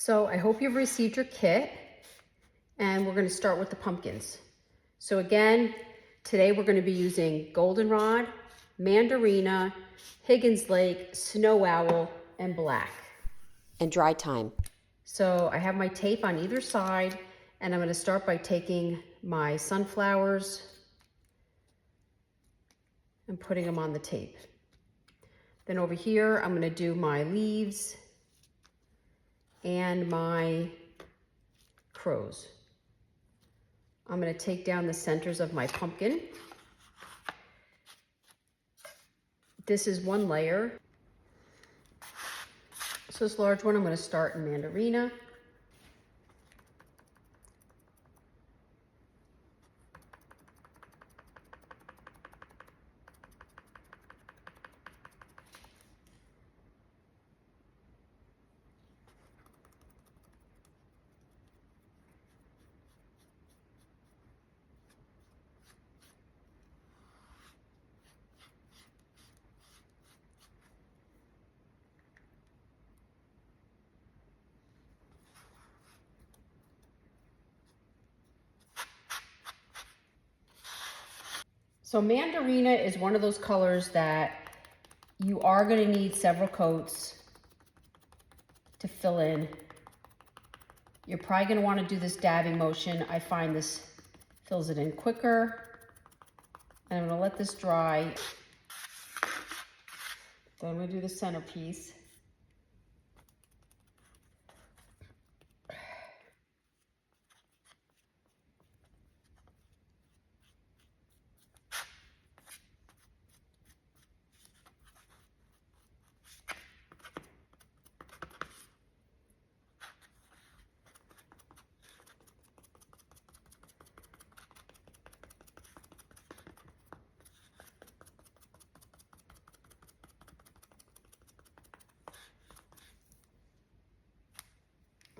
So I hope you've received your kit, and we're going to start with the pumpkins. So again, today we're going to be using goldenrod, mandarina, Higgins Lake, snow owl, and black. And dry time. So I have my tape on either side, and I'm going to start by taking my sunflowers and putting them on the tape. Then over here, I'm going to do my leaves and my crows. I'm going to take down the centers of my pumpkin. This is one layer. So this large one, I'm going to start in mandarina. So mandarina is one of those colors that you are going to need several coats to fill in. You're probably going to want to do this dabbing motion. I find this fills it in quicker. And I'm going to let this dry. Then I'm going to do the centerpiece.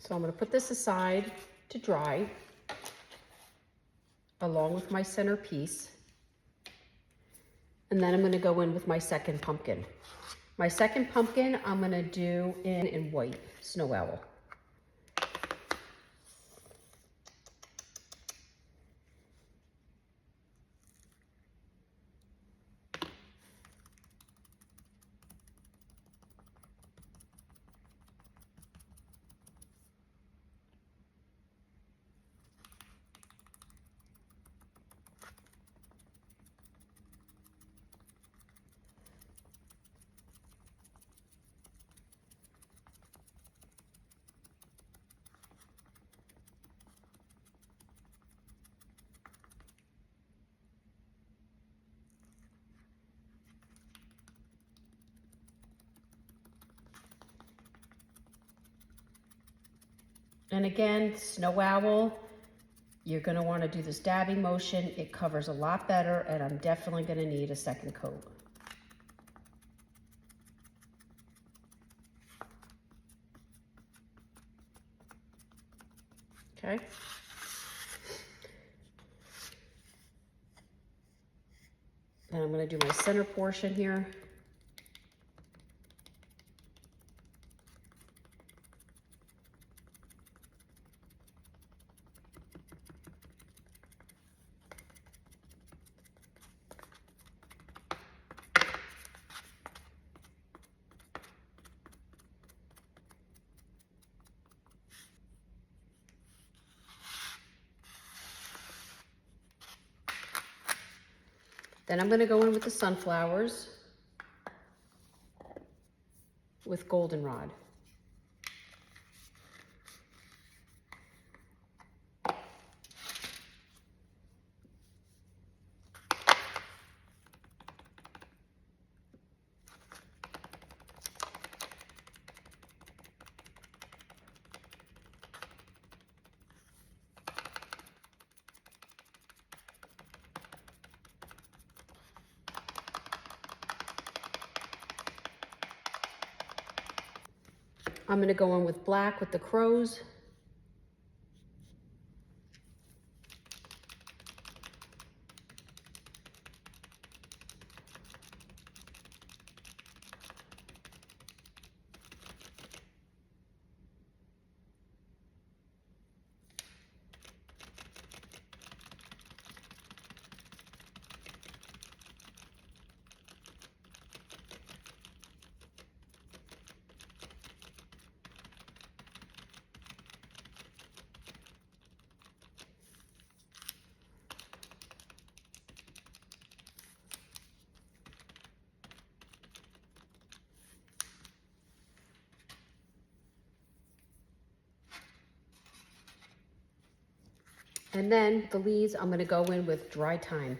So I'm going to put this aside to dry along with my centerpiece. And then I'm going to go in with my second pumpkin. My second pumpkin I'm going to do in white, snow owl. And again, snow owl, you're going to want to do this dabbing motion. It covers a lot better, and I'm definitely going to need a second coat. Okay. Then I'm going to do my center portion here. Then I'm going to go in with the sunflowers with goldenrod. I'm going to go in with black with the crows. And then the leaves, I'm gonna go in with dry thyme.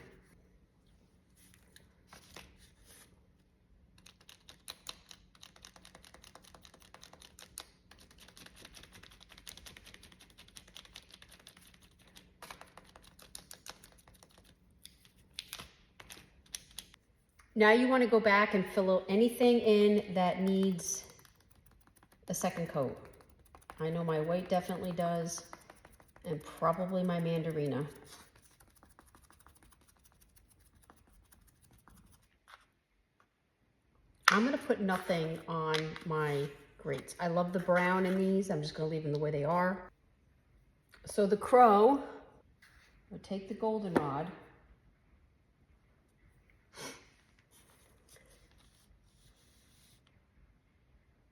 Now you want to go back and fill anything in that needs a second coat. I know my white definitely does, and probably my mandarina. I'm going to put nothing on my grates. I love the brown in these. I'm just going to leave them the way they are. So the crow, I'll take the goldenrod,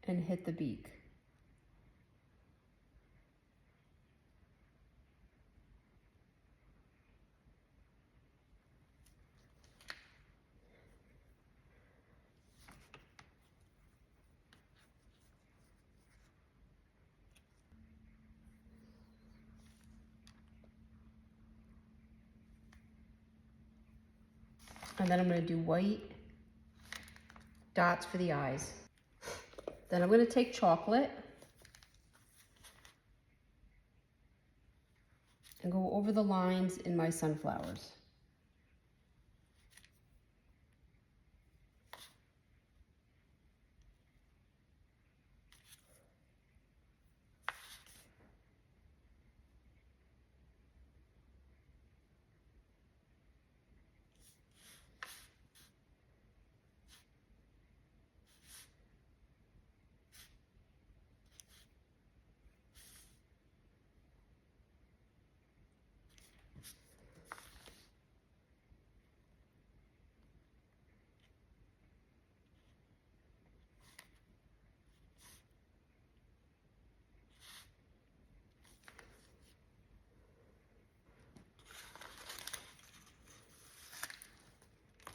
and hit the beak. And then I'm going to do white dots for the eyes. Then I'm going to take chocolate and go over the lines in my sunflowers.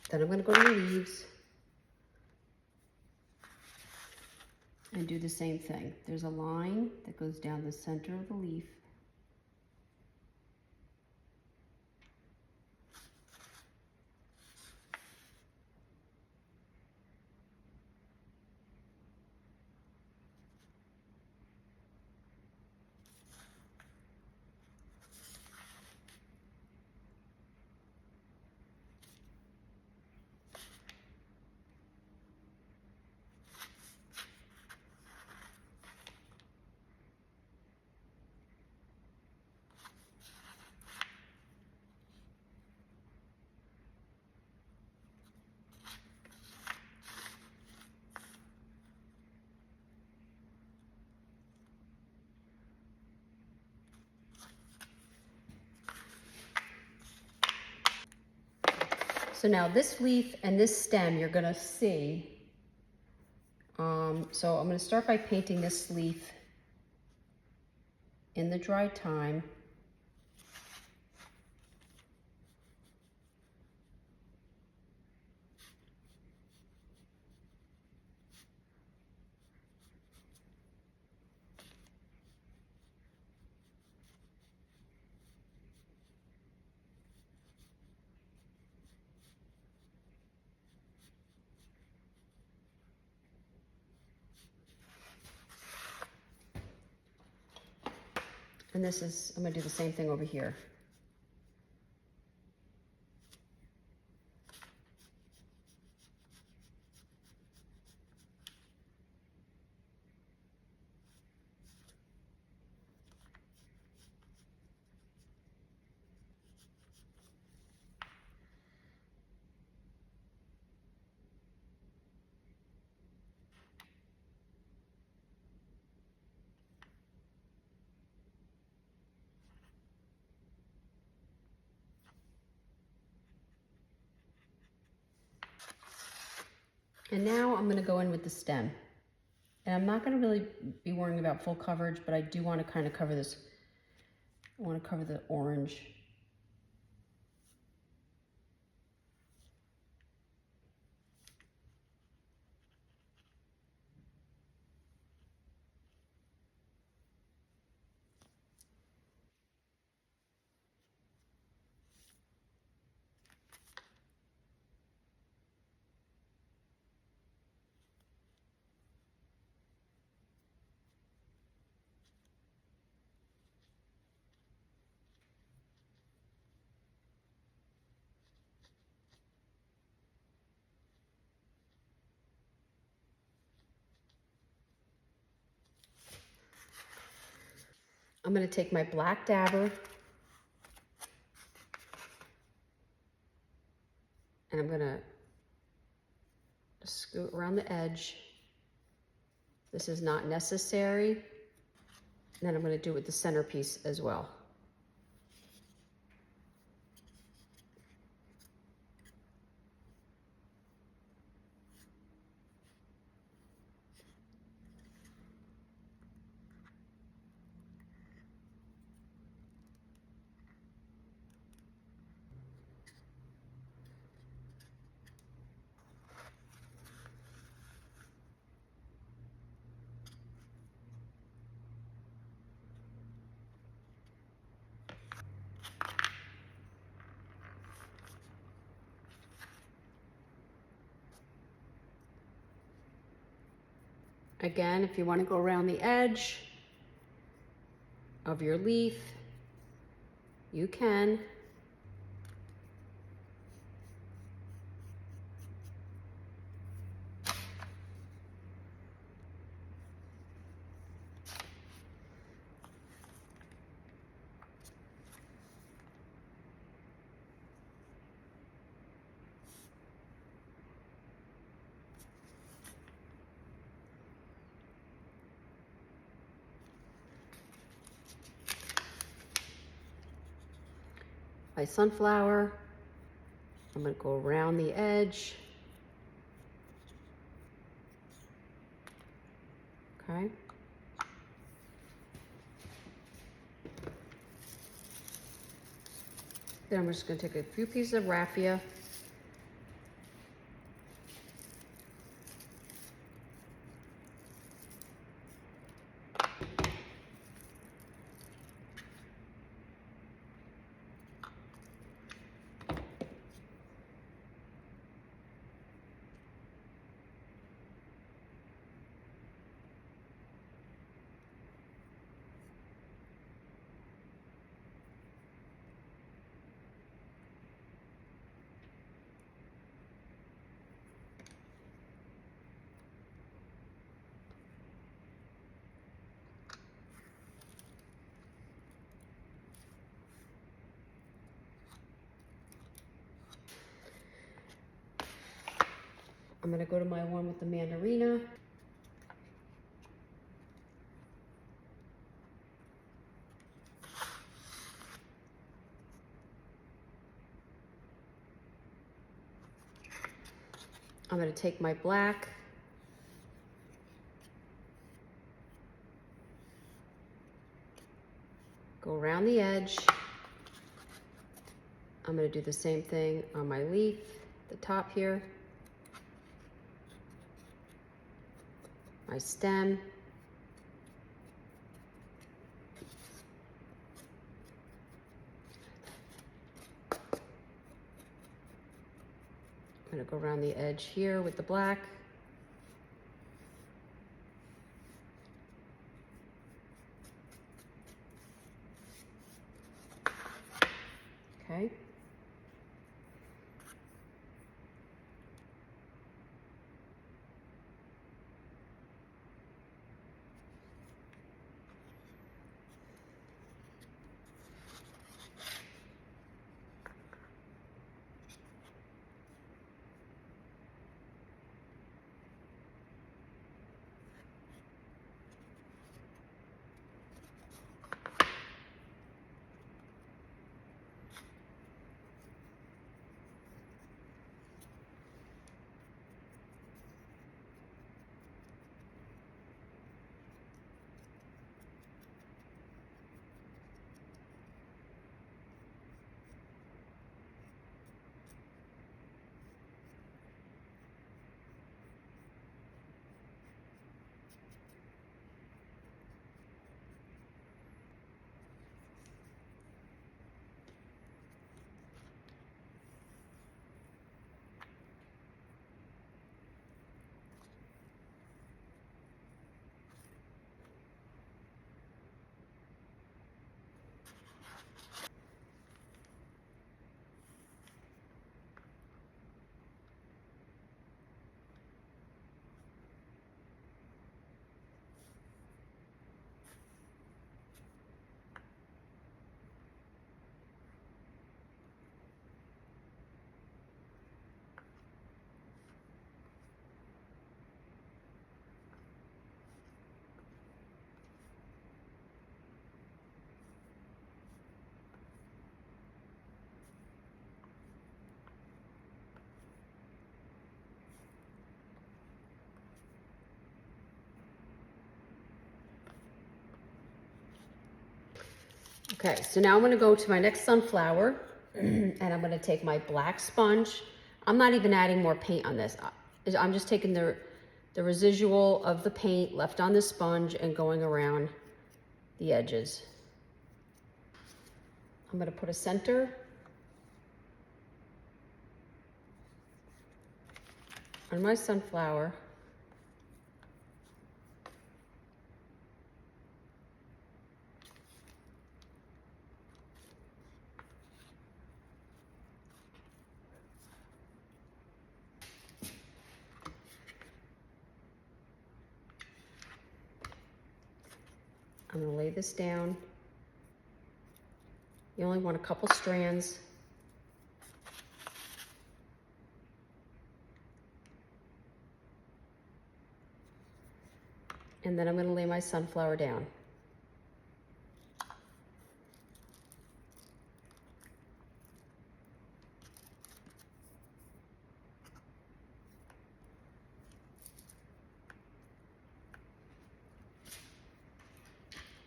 Then I'm going to go to the leaves and do the same thing. There's a line that goes down the center of the leaf. So now this leaf and this stem you're gonna see. So I'm gonna start by painting this leaf in the dry thyme. And this is, I'm gonna do the same thing over here. And now I'm gonna go in with the stem. And I'm not gonna really be worrying about full coverage, but I do wanna kind of cover this. I wanna cover the orange. I'm going to take my black dabber and I'm going to scoot around the edge. This is not necessary. And then I'm going to do it with the centerpiece as well. Again, if you want to go around the edge of your leaf, you can. My sunflower, I'm going to go around the edge. Okay. Then I'm just going to take a few pieces of raffia. I'm going to go to my one with the mandarina. I'm going to take my black. Go around the edge. I'm going to do the same thing on my leaf, the top here. My stem. I'm going to go around the edge here with the black. Okay. Okay, so now I'm gonna go to my next sunflower and I'm gonna take my black sponge. I'm not even adding more paint on this. I'm just taking the residual of the paint left on the sponge and going around the edges. I'm gonna put a center on my sunflower. I'm gonna lay this down. You only want a couple strands. And then I'm gonna lay my sunflower down.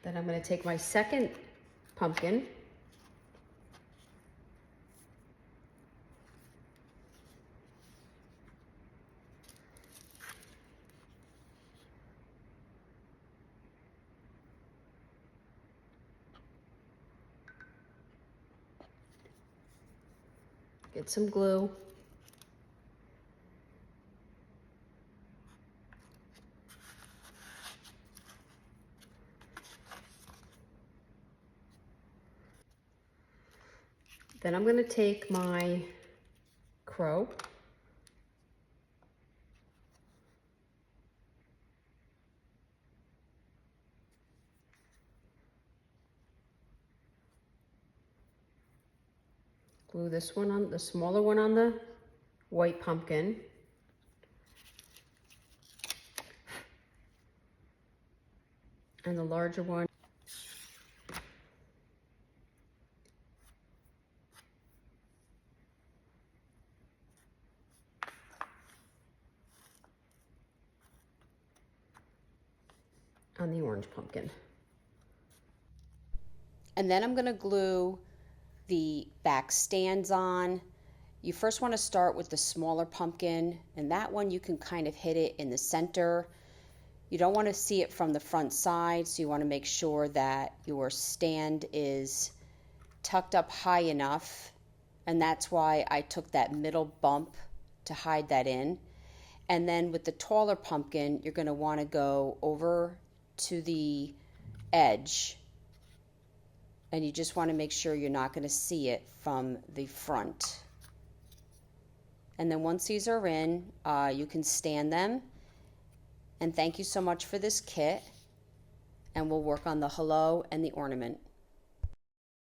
Then I'm gonna take my second pumpkin get some glue. Then I'm gonna take my crow glue this one on, the smaller one on the white pumpkin. And the larger one on the orange pumpkin. And then I'm going to glue the back stands on. You first want to start with the smaller pumpkin, and that one you can kind of hit it in the center. You don't want to see it from the front side, so you want to make sure that your stand is tucked up high enough, and that's why I took that middle bump to hide that in. And then with the taller pumpkin, you're going to want to go over to the edge, and you just want to make sure you're not going to see it from the front. And then once these are in, you can stand them. And thank you so much for this kit, and we'll work on the hello and the ornament.